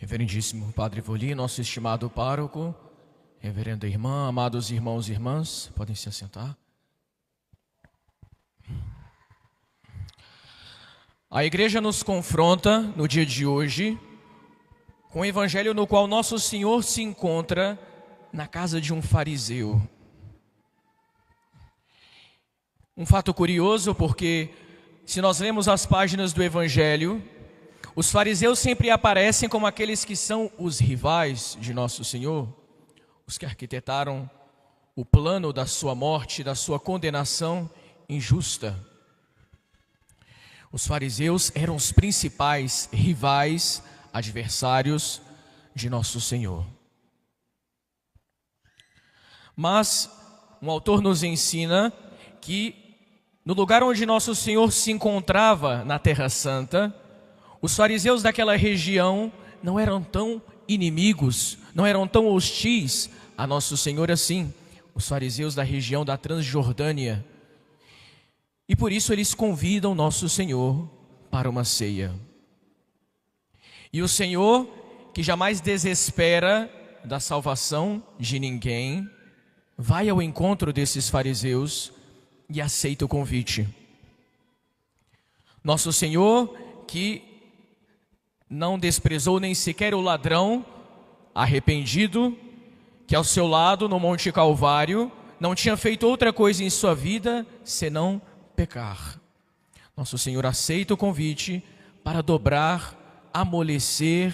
Reverendíssimo Padre Voli, nosso estimado pároco, reverenda irmã, amados irmãos e irmãs, podem se assentar. A igreja nos confronta no dia de hoje com o evangelho no qual nosso Senhor se encontra na casa de um fariseu. Um fato curioso, porque se nós lemos as páginas do evangelho, os fariseus sempre aparecem como aqueles que são os rivais de nosso Senhor, os que arquitetaram o plano da sua morte, da sua condenação injusta. Os fariseus eram os principais rivais, adversários de nosso Senhor. Mas um autor nos ensina que no lugar onde nosso Senhor se encontrava na Terra Santa, os fariseus daquela região não eram tão inimigos, não eram tão hostis a nosso Senhor assim, os fariseus da região da Transjordânia. E por isso eles convidam nosso Senhor para uma ceia. E o Senhor, que jamais desespera da salvação de ninguém, vai ao encontro desses fariseus e aceita o convite. Nosso Senhor, que não desprezou nem sequer o ladrão arrependido, que ao seu lado no Monte Calvário não tinha feito outra coisa em sua vida senão pecar. Nosso Senhor aceita o convite para dobrar, amolecer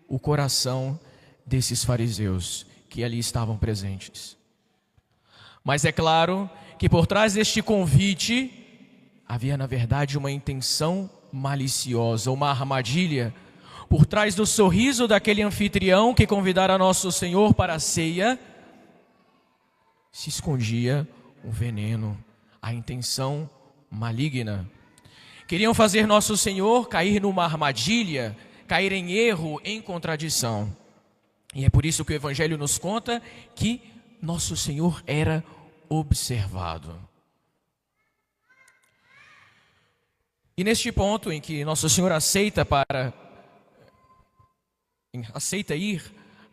o coração desses fariseus que ali estavam presentes. Mas é claro que por trás deste convite havia na verdade uma intenção maliciosa, uma armadilha. Por trás do sorriso daquele anfitrião que convidara nosso Senhor para a ceia, se escondia um veneno, a intenção maligna. Queriam fazer nosso Senhor cair numa armadilha, cair em erro, em contradição. E é por isso que o Evangelho nos conta que nosso Senhor era observado. E neste ponto em que nosso Senhor aceita ir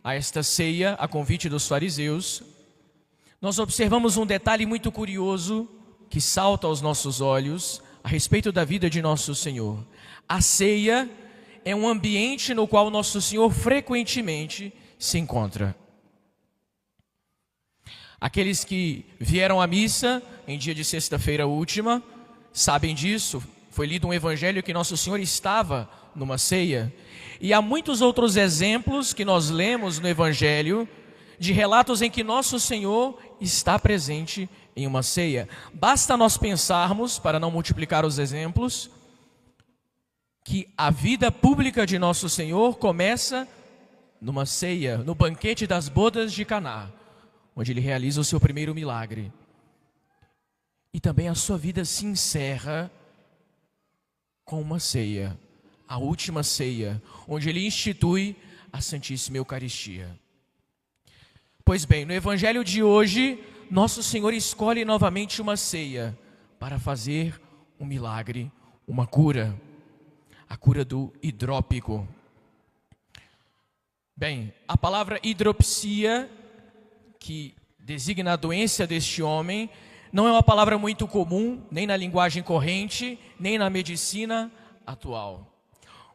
a esta ceia a convite dos fariseus, nós observamos um detalhe muito curioso que salta aos nossos olhos a respeito da vida de nosso Senhor. A ceia é um ambiente no qual nosso Senhor frequentemente se encontra. Aqueles que vieram à missa em dia de sexta-feira última sabem disso. Foi lido um evangelho que nosso Senhor estava numa ceia. E há muitos outros exemplos que nós lemos no evangelho de relatos em que nosso Senhor está presente em uma ceia. Basta nós pensarmos, para não multiplicar os exemplos, que a vida pública de nosso Senhor começa numa ceia, no banquete das bodas de Caná, onde ele realiza o seu primeiro milagre. E também a sua vida se encerra com uma ceia, a última ceia, onde ele institui a Santíssima Eucaristia. Pois bem, no Evangelho de hoje, nosso Senhor escolhe novamente uma ceia para fazer um milagre, uma cura, a cura do hidrópico. Bem, a palavra hidropsia, que designa a doença deste homem, não é uma palavra muito comum, nem na linguagem corrente, nem na medicina atual.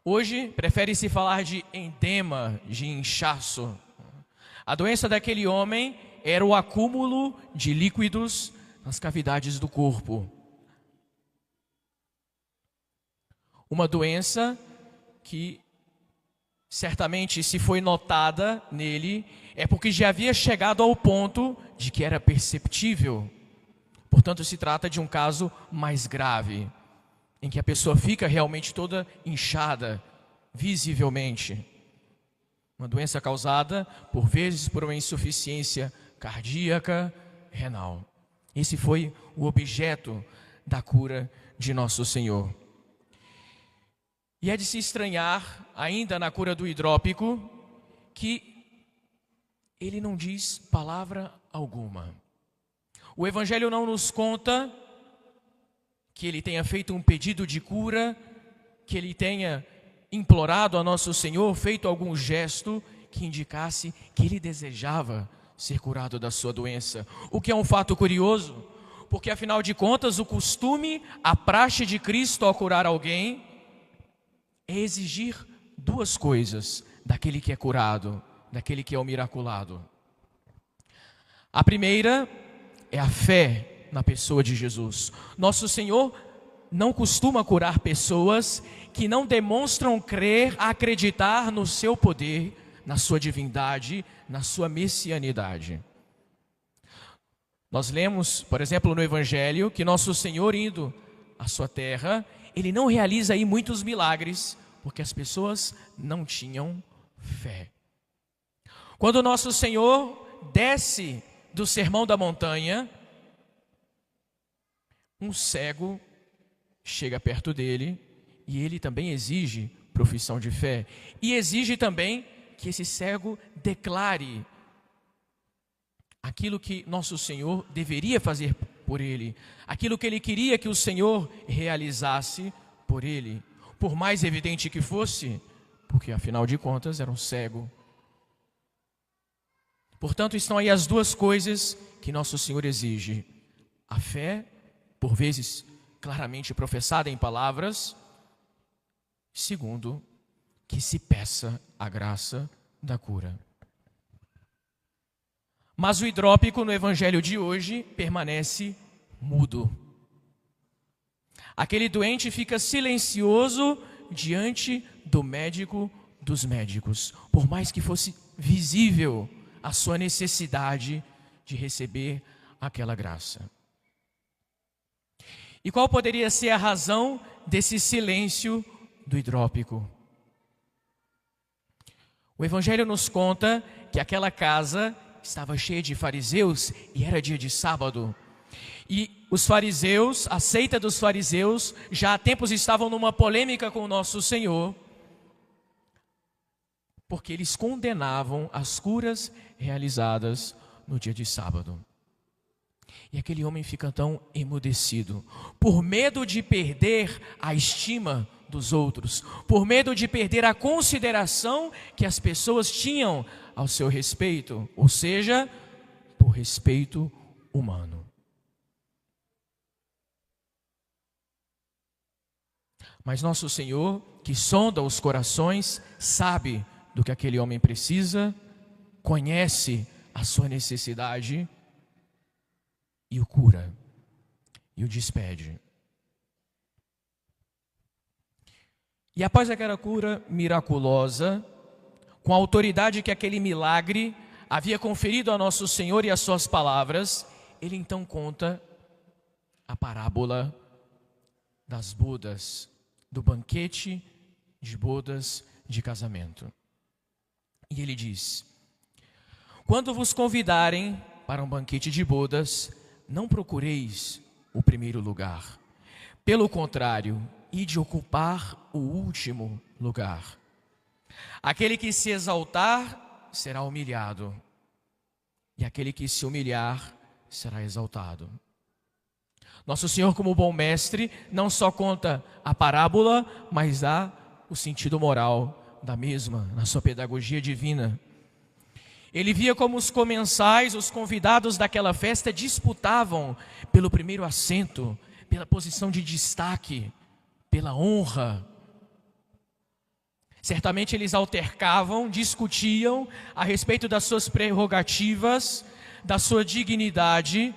Hoje, prefere-se falar de edema, de inchaço. A doença daquele homem era o acúmulo de líquidos nas cavidades do corpo. Uma doença que certamente, se foi notada nele, é porque já havia chegado ao ponto de que era perceptível. Portanto, se trata de um caso mais grave, em que a pessoa fica realmente toda inchada, visivelmente. Uma doença causada, por vezes, por uma insuficiência cardíaca, renal. Esse foi o objeto da cura de nosso Senhor. E é de se estranhar, ainda na cura do hidrópico, que ele não diz palavra alguma. O Evangelho não nos conta que ele tenha feito um pedido de cura, que ele tenha implorado a nosso Senhor, feito algum gesto que indicasse que ele desejava ser curado da sua doença. O que é um fato curioso, porque afinal de contas o costume, a praxe de Cristo ao curar alguém é exigir duas coisas daquele que é curado, daquele que é o miraculado. A primeira é a fé na pessoa de Jesus. Nosso Senhor não costuma curar pessoas que não demonstram crer, acreditar no seu poder, na sua divindade, na sua messianidade. Nós lemos, por exemplo, no Evangelho, que nosso Senhor, indo à sua terra, ele não realiza aí muitos milagres, porque as pessoas não tinham fé. Quando nosso Senhor desce do Sermão da Montanha, um cego chega perto dele e ele também exige profissão de fé. E exige também que esse cego declare aquilo que nosso Senhor deveria fazer por ele, aquilo que ele queria que o Senhor realizasse por ele, por mais evidente que fosse, porque afinal de contas era um cego. Portanto, estão aí as duas coisas que nosso Senhor exige: a fé, por vezes claramente professada em palavras; segundo, que se peça a graça da cura. Mas o hidrópico no evangelho de hoje permanece mudo. Aquele doente fica silencioso diante do médico dos médicos, por mais que fosse visível a sua necessidade de receber aquela graça. E qual poderia ser a razão desse silêncio do hidrópico? O evangelho nos conta que aquela casa estava cheia de fariseus e era dia de sábado. E os fariseus, a seita dos fariseus, já há tempos estavam numa polêmica com o nosso Senhor, porque eles condenavam as curas realizadas no dia de sábado. E aquele homem fica tão emudecido, por medo de perder a estima dos outros, por medo de perder a consideração que as pessoas tinham ao seu respeito, ou seja, por respeito humano. Mas nosso Senhor, que sonda os corações, sabe do que aquele homem precisa, conhece a sua necessidade e o cura, e o despede. E após aquela cura miraculosa, com a autoridade que aquele milagre havia conferido a nosso Senhor e as suas palavras, ele então conta a parábola das bodas, do banquete de bodas de casamento. E ele diz: quando vos convidarem para um banquete de bodas, não procureis o primeiro lugar. Pelo contrário, ide ocupar o último lugar. Aquele que se exaltar será humilhado, e aquele que se humilhar será exaltado. Nosso Senhor, como bom mestre, não só conta a parábola, mas dá o sentido moral da mesma, na sua pedagogia divina. Ele via como os comensais, os convidados daquela festa, disputavam pelo primeiro assento, pela posição de destaque, pela honra. Certamente eles altercavam, discutiam a respeito das suas prerrogativas, da sua dignidade.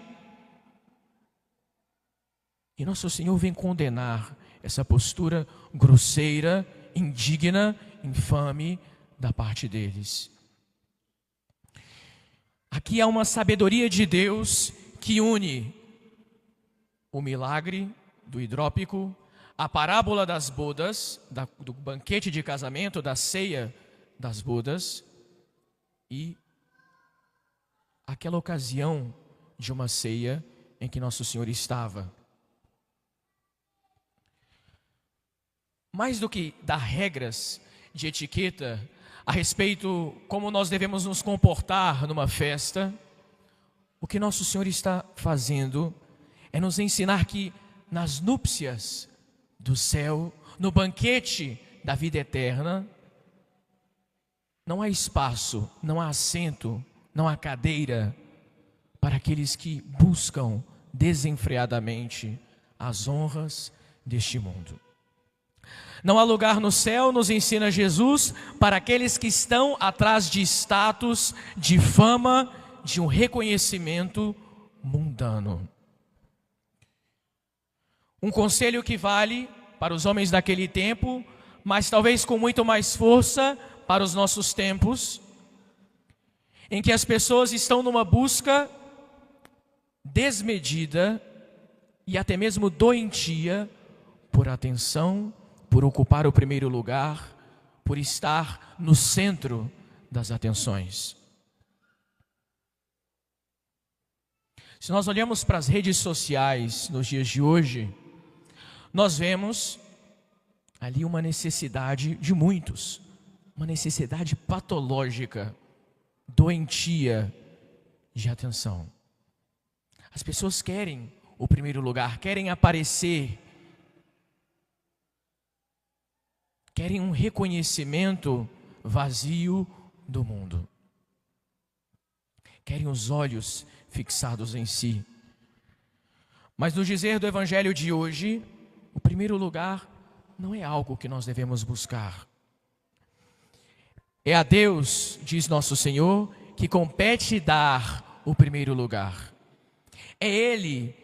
E nosso Senhor vem condenar essa postura grosseira, indigna, infame da parte deles. Aqui há uma sabedoria de Deus que une o milagre do hidrópico, a parábola das bodas, do banquete de casamento, da ceia das bodas, e aquela ocasião de uma ceia em que nosso Senhor estava. Mais do que dar regras de etiqueta a respeito como nós devemos nos comportar numa festa, o que nosso Senhor está fazendo é nos ensinar que nas núpcias do céu, no banquete da vida eterna, não há espaço, não há assento, não há cadeira para aqueles que buscam desenfreadamente as honras deste mundo. Não há lugar no céu, nos ensina Jesus, para aqueles que estão atrás de status, de fama, de um reconhecimento mundano. Um conselho que vale para os homens daquele tempo, mas talvez com muito mais força para os nossos tempos, em que as pessoas estão numa busca desmedida e até mesmo doentia por atenção, por ocupar o primeiro lugar, por estar no centro das atenções. Se nós olhamos para as redes sociais nos dias de hoje, nós vemos ali uma necessidade de muitos, uma necessidade patológica, doentia de atenção. As pessoas querem o primeiro lugar, querem aparecer, querem um reconhecimento vazio do mundo. Querem os olhos fixados em si. Mas no dizer do Evangelho de hoje, o primeiro lugar não é algo que nós devemos buscar. É a Deus, diz nosso Senhor, que compete dar o primeiro lugar. É Ele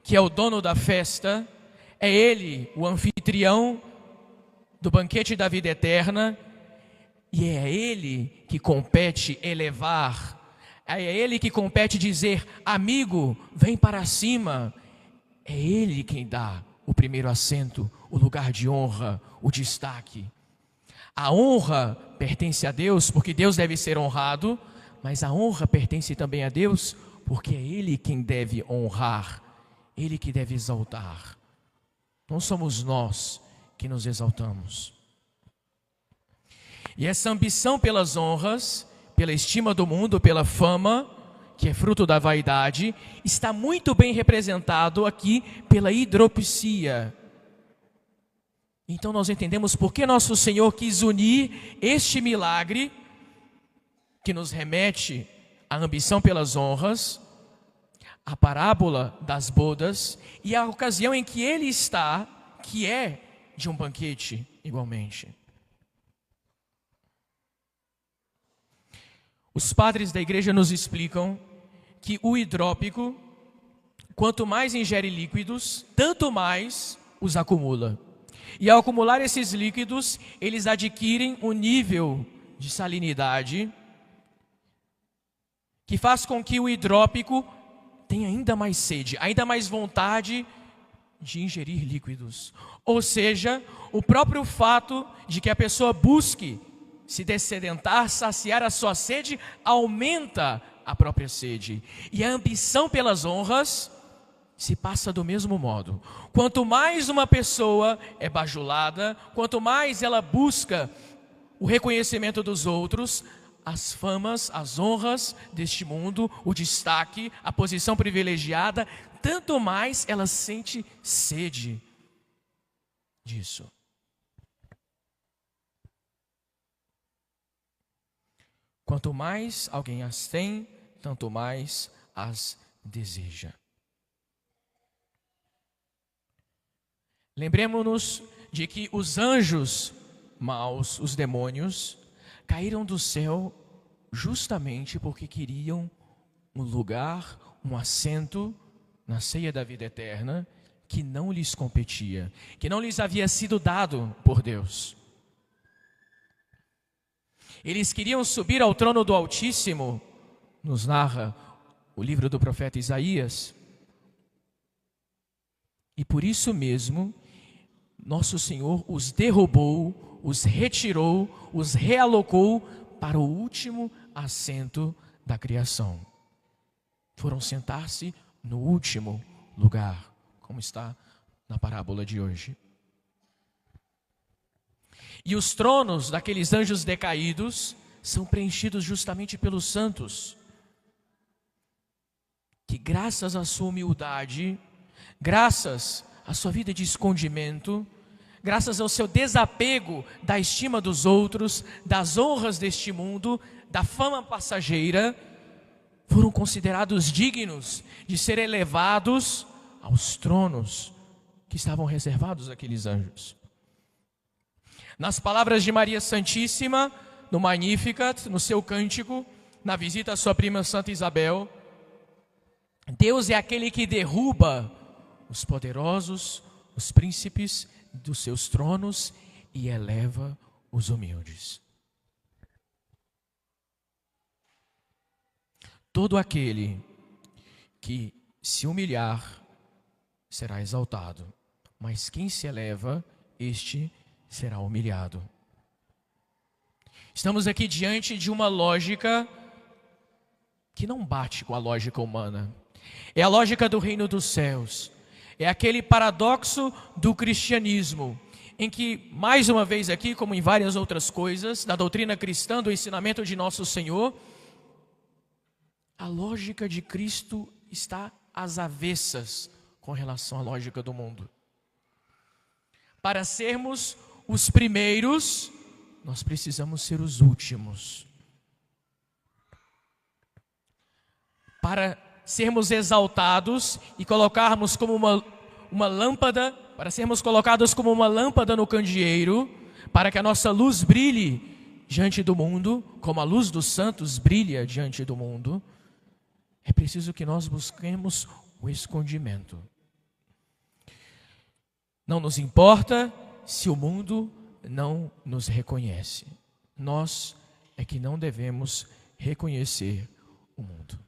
que é o dono da festa, é Ele o anfitrião do banquete da vida eterna, e é a Ele que compete elevar, é Ele que compete dizer, amigo, vem para cima. É Ele quem dá o primeiro assento, o lugar de honra, o destaque. A honra pertence a Deus, porque Deus deve ser honrado, mas a honra pertence também a Deus, porque é Ele quem deve honrar, Ele que deve exaltar. Não somos nós que nos exaltamos. E essa ambição pelas honras, pela estima do mundo, pela fama, que é fruto da vaidade, está muito bem representado aqui pela hidropisia. Então nós entendemos por que nosso Senhor quis unir este milagre, que nos remete à ambição pelas honras, a parábola das bodas e a ocasião em que Ele está, que é de um banquete igualmente. Os padres da igreja nos explicam que o hidrópico, quanto mais ingere líquidos, tanto mais os acumula. E ao acumular esses líquidos, eles adquirem um nível de salinidade que faz com que o hidrópico tenha ainda mais sede, ainda mais vontade de ingerir líquidos. Ou seja, o próprio fato de que a pessoa busque se dessedentar, saciar a sua sede, aumenta a própria sede. E a ambição pelas honras se passa do mesmo modo. Quanto mais uma pessoa é bajulada, quanto mais ela busca o reconhecimento dos outros, as famas, as honras deste mundo, o destaque, a posição privilegiada, tanto mais ela sente sede disso. Quanto mais alguém as tem, tanto mais as deseja. Lembremos-nos de que os anjos maus, os demônios, caíram do céu justamente porque queriam um lugar, um assento na ceia da vida eterna que não lhes competia, que não lhes havia sido dado por Deus. Eles queriam subir ao trono do Altíssimo, nos narra o livro do profeta Isaías. E por isso mesmo, nosso Senhor os derrubou, os retirou, os realocou para o último assento da criação. Foram sentar-se no último lugar, como está na parábola de hoje. E os tronos daqueles anjos decaídos são preenchidos justamente pelos santos, que graças à sua humildade, graças à sua vida de escondimento, graças ao seu desapego da estima dos outros, das honras deste mundo, da fama passageira, foram considerados dignos de ser elevados aos tronos que estavam reservados àqueles anjos. Nas palavras de Maria Santíssima, no Magnificat, no seu cântico, na visita à sua prima Santa Isabel, Deus é aquele que derruba os poderosos, os príncipes dos seus tronos e eleva os humildes. Todo aquele que se humilhar será exaltado, mas quem se eleva, este será humilhado. Estamos aqui diante de uma lógica que não bate com a lógica humana. É a lógica do reino dos céus. É aquele paradoxo do cristianismo, em que, mais uma vez aqui, como em várias outras coisas, da doutrina cristã, do ensinamento de nosso Senhor, a lógica de Cristo está às avessas com relação à lógica do mundo. Para sermos os primeiros, nós precisamos ser os últimos. Para sermos exaltados e colocarmos como uma lâmpada, para sermos colocados como uma lâmpada no candeeiro, para que a nossa luz brilhe diante do mundo, como a luz dos santos brilha diante do mundo, é preciso que nós busquemos o escondimento. Não nos importa se o mundo não nos reconhece. Nós é que não devemos reconhecer o mundo.